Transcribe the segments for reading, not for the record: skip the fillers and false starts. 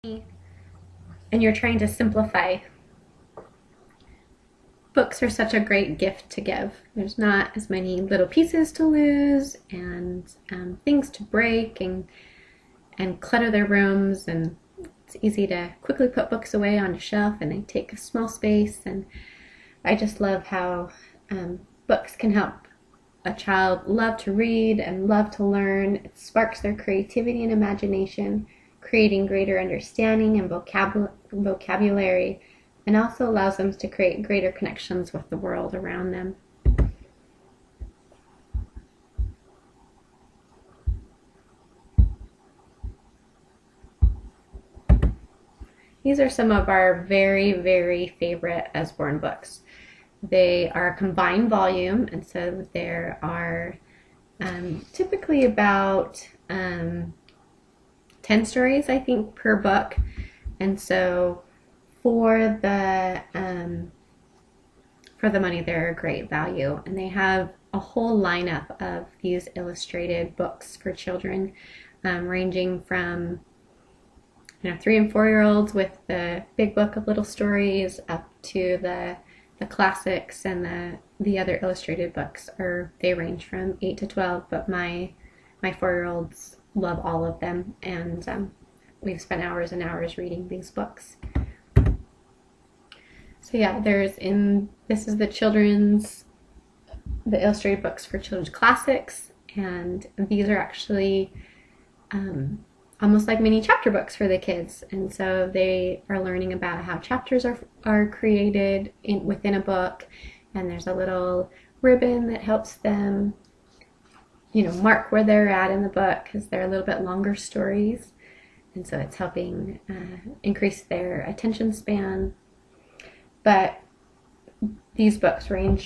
and you're trying to simplify, books are such a great gift to give. There's not as many little pieces to lose and things to break and clutter their rooms, and it's easy to quickly put books away on a shelf and they take a small space. And I just love how books can help a child love to read and love to learn. It sparks their creativity and imagination, creating greater understanding and vocabulary, and also allows them to create greater connections with the world around them. These are some of our very, very favorite Usborne books. They are a combined volume, and so there are typically about 10 stories, I think, per book. And so for the money, they're a great value. And they have a whole lineup of these illustrated books for children, ranging from 3 and 4-year-olds with the big book of little stories up to the classics, and the other illustrated books they range from 8 to 12, but my 4-year-olds love all of them, and we've spent hours and hours reading these books. So yeah, this is the illustrated books for children's classics, and these are actually almost like mini chapter books for the kids. And so they are learning about how chapters are created within a book, and there's a little ribbon that helps them mark where they're at in the book, because they're a little bit longer stories, and so it's helping increase their attention span. But these combined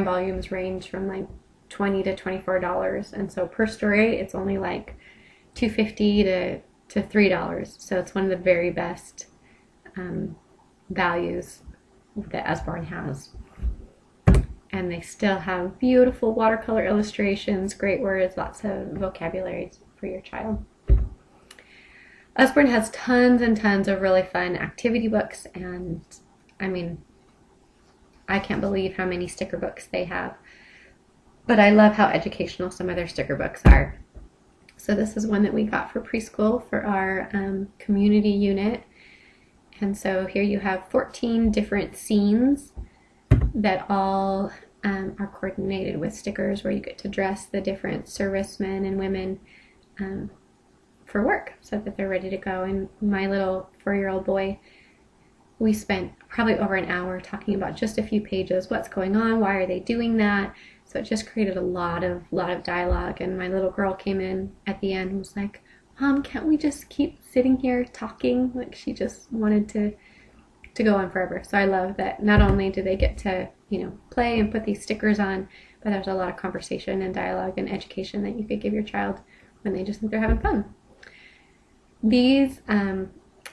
volumes range from like $20 to $24, and so per story it's only like $2.50 to $3. So it's one of the very best values that Usborne has. And they still have beautiful watercolor illustrations, great words, lots of vocabulary for your child. Usborne has tons and tons of really fun activity books, and I mean, I can't believe how many sticker books they have. But I love how educational some of their sticker books are. So this is one that we got for preschool for our community unit. And so here you have 14 different scenes that all are coordinated with stickers, where you get to dress the different servicemen and women for work so that they're ready to go. And my little 4-year-old boy, we spent probably over an hour talking about just a few pages. What's going on? Why are they doing that? So it just created a lot of dialogue. And my little girl came in at the end and was like, "Mom, can't we just keep sitting here talking?" Like she just wanted to go on forever. So I love that not only do they get to play and put these stickers on, but there's a lot of conversation and dialogue and education that you could give your child when they just think they're having fun. These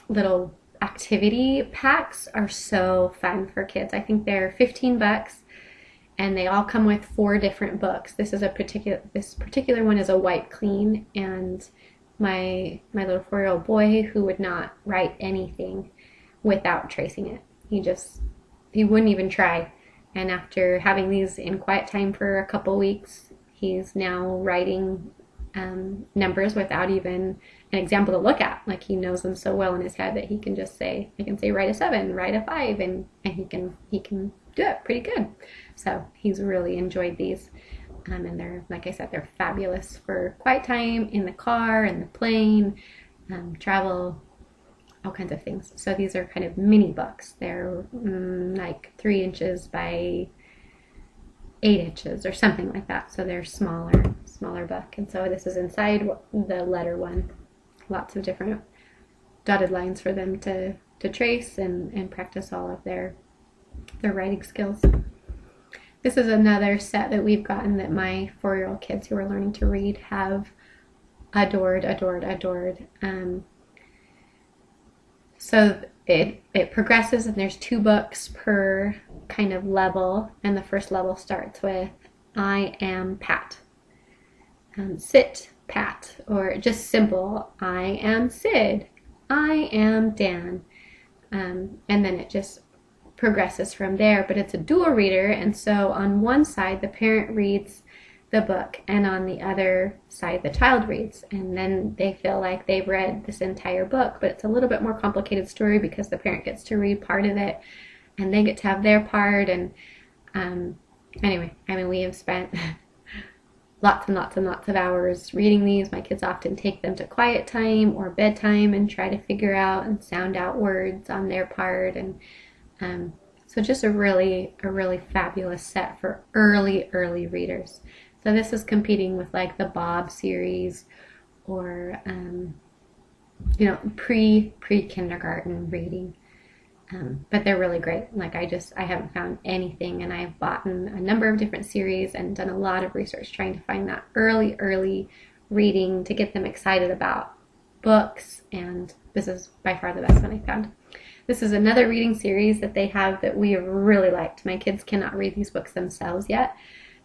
little activity packs are so fun for kids. I think they're $15, and they all come with 4 different books. This particular one is a wipe clean, and my little 4-year-old boy, who would not write anything without tracing it, he wouldn't even try. And after having these in quiet time for a couple weeks, he's now writing numbers without even an example to look at. Like he knows them so well in his head that he can just say, I can say write a 7, write a 5, and he can do it pretty good. So he's really enjoyed these, and they're, like I said, they're fabulous for quiet time in the car, in the plane, travel, all kinds of things. So these are kind of mini books. They're like 3 inches by 8 inches or something like that. So they're smaller book. And so this is inside the letter one. Lots of different dotted lines for them to trace and practice all of their writing skills. This is another set that we've gotten that my 4-year-old kids who are learning to read have adored. So it progresses, and there's 2 books per kind of level, and the first level starts with I am Pat. Sit, Pat, or just simple, I am Sid, I am Dan. And then it just progresses from there, but it's a dual reader, and so on one side the parent reads the book and on the other side the child reads, and then they feel like they've read this entire book, but it's a little bit more complicated story because the parent gets to read part of it and they get to have their part. And anyway, I mean, we have spent lots and lots and lots of hours reading these. My kids often take them to quiet time or bedtime and try to figure out and sound out words on their part. And so just a really fabulous set for early readers. So this is competing with like the Bob series or pre-kindergarten reading. But they're really great. Like I haven't found anything, and I've bought a number of different series and done a lot of research trying to find that early reading to get them excited about books, and this is by far the best one I found. This is another reading series that they have that we have really liked. My kids cannot read these books themselves yet.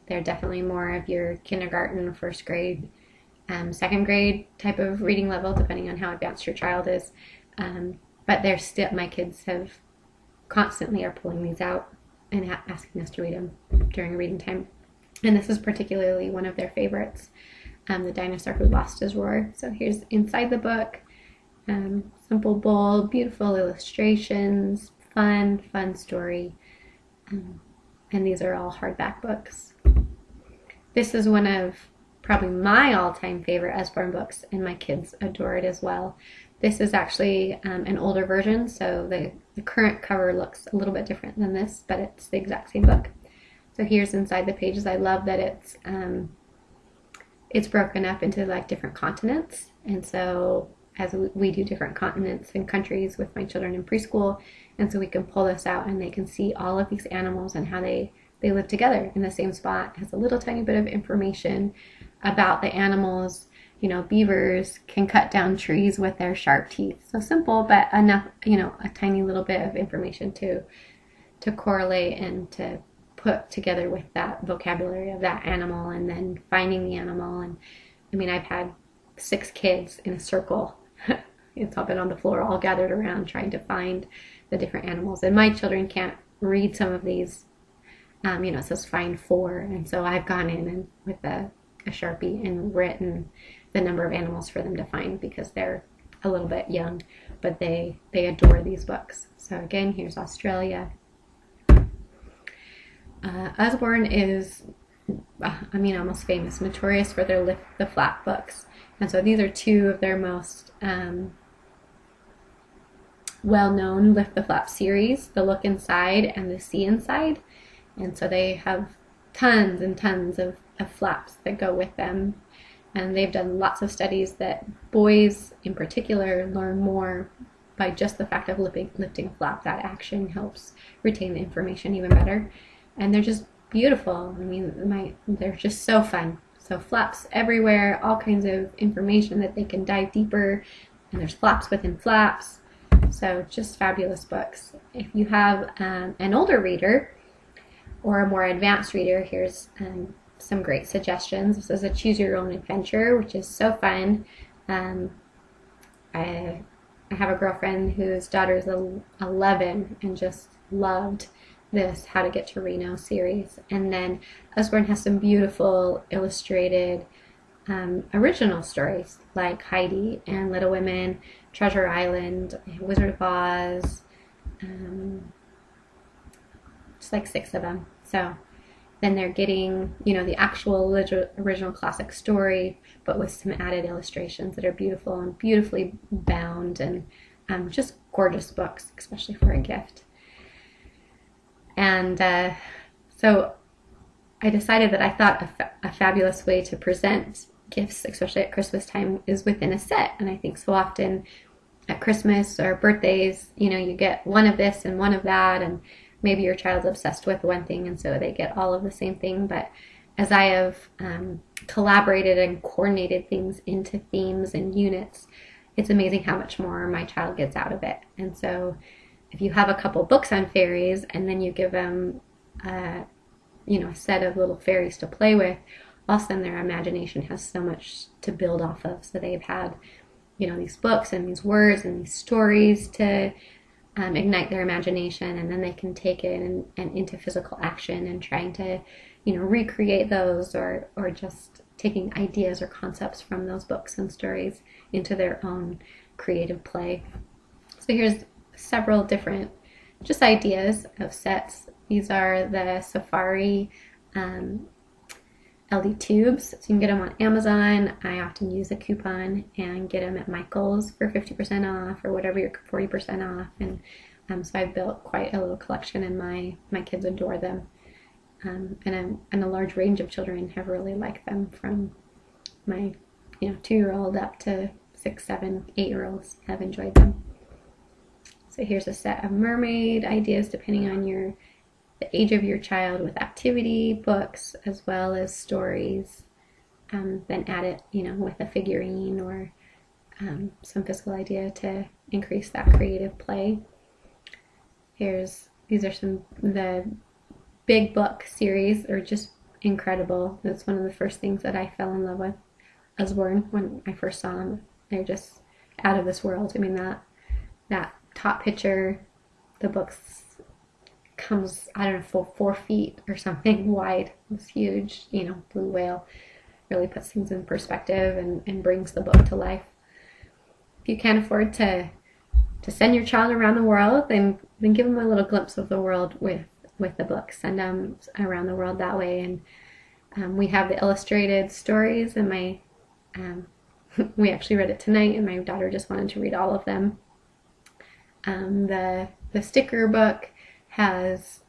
They're definitely more of your kindergarten, first grade, second grade type of reading level, depending on how advanced your child is. But they're still, my kids have constantly are pulling these out and asking us to read them during reading time. And this is particularly one of their favorites, The Dinosaur Who Lost His Roar. So here's inside the book. Simple, bold, beautiful illustrations, fun story. And these are all hardback books. This is one of probably my all-time favorite Usborne books, and my kids adore it as well. This is actually an older version, so the current cover looks a little bit different than this, but it's the exact same book. So here's inside the pages. I love that it's broken up into like different continents, and so as we do different continents and countries with my children in preschool, and so we can pull this out and they can see all of these animals and how they live together in the same spot. It has a little tiny bit of information about the animals. You know, beavers can cut down trees with their sharp teeth. So simple, but enough, a tiny little bit of information to correlate and to put together with that vocabulary of that animal, and then finding the animal. And I mean, I've had 6 kids in a circle. It's all been on the floor, all gathered around trying to find the different animals. And my children can't read some of these. It says find 4, and so I've gone in and with a Sharpie and written the number of animals for them to find because they're a little bit young, but they adore these books. So again, here's Australia. Usborne is, almost famous, notorious for their Lift the Flap books. And so these are 2 of their most well-known Lift the Flap series, The Look Inside and The See Inside. And so they have tons and tons of flaps that go with them. And they've done lots of studies that boys in particular learn more by just the fact of lifting flap. That action helps retain the information even better. And they're just beautiful. I mean, they're just so fun. So flaps everywhere, all kinds of information that they can dive deeper. And there's flaps within flaps. So just fabulous books. If you have an older reader or a more advanced reader, here's some great suggestions. This is a Choose Your Own Adventure, which is so fun. I have a girlfriend whose daughter is 11 and just loved this How to Get to Reno series. And then Usborne has some beautiful illustrated original stories like Heidi and Little Women, Treasure Island, Wizard of Oz, just like 6 of them. So then they're getting, the actual original classic story, but with some added illustrations that are beautiful and beautifully bound, and just gorgeous books, especially for a gift. And so I decided that I thought a fabulous way to present gifts, especially at Christmas time, is within a set. And I think so often at Christmas or birthdays, you get one of this and one of that, and maybe your child's obsessed with one thing, and so they get all of the same thing. But as I have collaborated and coordinated things into themes and units, it's amazing how much more my child gets out of it. And so if you have a couple books on fairies and then you give them a set of little fairies to play with, all of a sudden their imagination has so much to build off of. So they've had these books and these words and these stories to ignite their imagination, and then they can take it and into physical action and trying to, recreate those, or just taking ideas or concepts from those books and stories into their own creative play. So here's several different just ideas of sets. These are the Safari LD tubes. So you can get them on Amazon. I often use a coupon and get them at Michael's for 50% off, or whatever, you're 40% off. And so I've built quite a little collection, and my kids adore them. And a large range of children have really liked them, from my 2-year-old up to 6, 7, 8-year-olds have enjoyed them. So here's a set of mermaid ideas depending on the age of your child, with activity books as well as stories. Then add it, with a figurine or some physical idea to increase that creative play. These are the big book series are just incredible. That's one of the first things that I fell in love with Usborne when I first saw them. They're just out of this world. I mean, that top picture, the books comes, I don't know, 4 feet or something wide. It's huge, blue whale. Really puts things in perspective and brings the book to life. If you can't afford to send your child around the world, then give them a little glimpse of the world with the book. Send them around the world that way. And we have the illustrated stories, and we actually read it tonight, and my daughter just wanted to read all of them. The sticker book has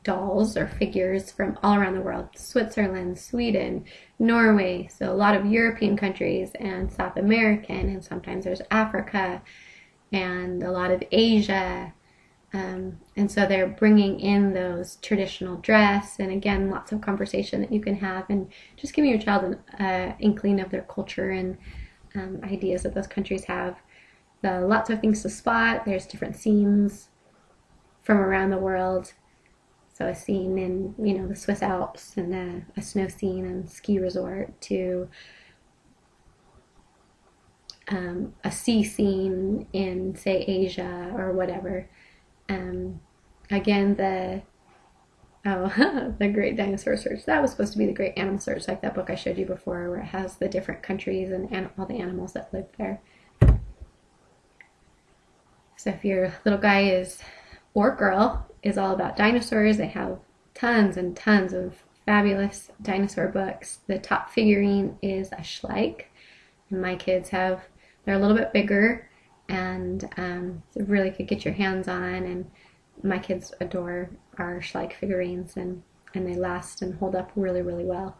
dolls or figures from all around the world: Switzerland, Sweden, Norway, so a lot of European countries, and South American, and sometimes there's Africa, and a lot of Asia. And so they're bringing in those traditional dress, and again, lots of conversation that you can have, and just giving your child an inkling of their culture and ideas that those countries have. Lots of things to spot. There's different scenes from around the world. So a scene in, the Swiss Alps, and a snow scene and ski resort, to a sea scene in, say, Asia or whatever. Again, the Great Dinosaur Search. That was supposed to be the Great Animal Search, like that book I showed you before, where it has the different countries and all the animals that live there. So if your little guy or girl is all about dinosaurs, they have tons and tons of fabulous dinosaur books. The top figurine is a Schleich, and my kids they're a little bit bigger, and really could get your hands on, and my kids adore our Schleich figurines, and they last and hold up really, really well.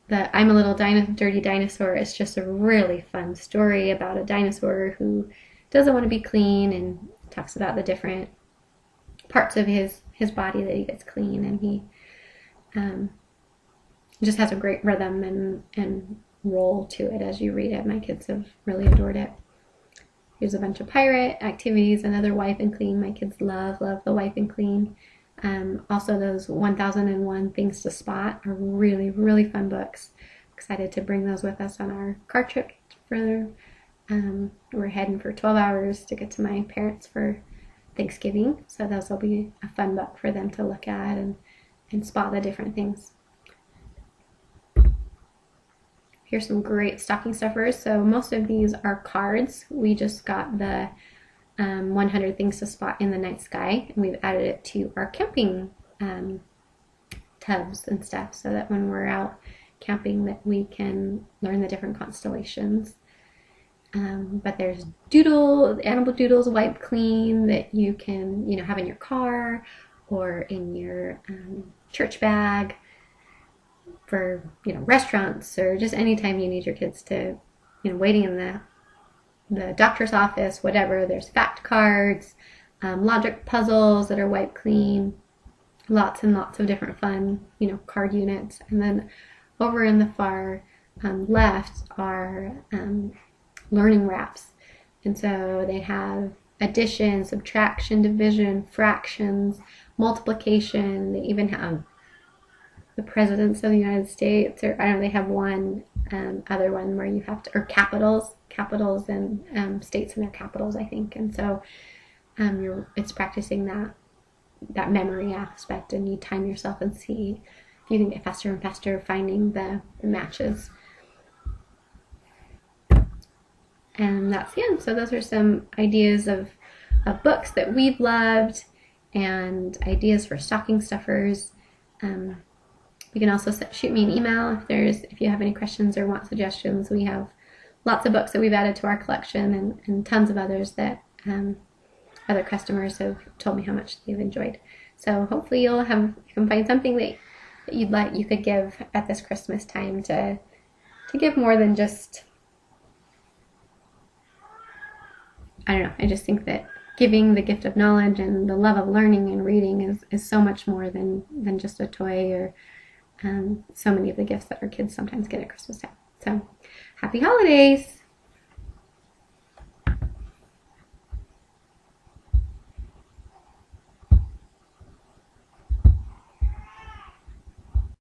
The I'm a Little Dirty Dinosaur is just a really fun story about a dinosaur who doesn't want to be clean, and talks about the different parts of his body that he gets clean, and he just has a great rhythm and roll to it as you read it. My kids have really adored it. Here's a bunch of pirate activities, another Wipe and Clean. My kids love the Wipe and Clean. Also, those 1001 Things to Spot are really, really fun books. Excited to bring those with us on our car trip further. We're heading for 12 hours to get to my parents for Thanksgiving, so those will be a fun book for them to look at and spot the different things. Here's some great stocking stuffers. So most of these are cards. We just got the 100 Things to Spot in the Night Sky, and we've added it to our camping tubs and stuff, so that when we're out camping that we can learn the different constellations. But there's animal doodles, Wipe Clean, that you can, have in your car or in your church bag for, restaurants, or just anytime you need your kids to, waiting in the doctor's office, whatever. There's fact cards, logic puzzles that are Wipe Clean, lots and lots of different fun, card units. And then over in the far left are learning wraps, and so they have addition, subtraction, division, fractions, multiplication. They even have the presidents of the United States, or I don't know, they have one other one where you have to, or capitals and states and their capitals, I think. And so it's practicing that memory aspect, and you time yourself and see if you can get faster and faster finding the matches. And that's the end. So those are some ideas of books that we've loved and ideas for stocking stuffers. You can also shoot me an email if you have any questions or want suggestions. We have lots of books that we've added to our collection, and tons of others that other customers have told me how much they've enjoyed. So hopefully you can find something that you could give at this Christmas time to give more than just, I don't know. I just think that giving the gift of knowledge and the love of learning and reading is so much more than just a toy, or so many of the gifts that our kids sometimes get at Christmas time. So happy holidays!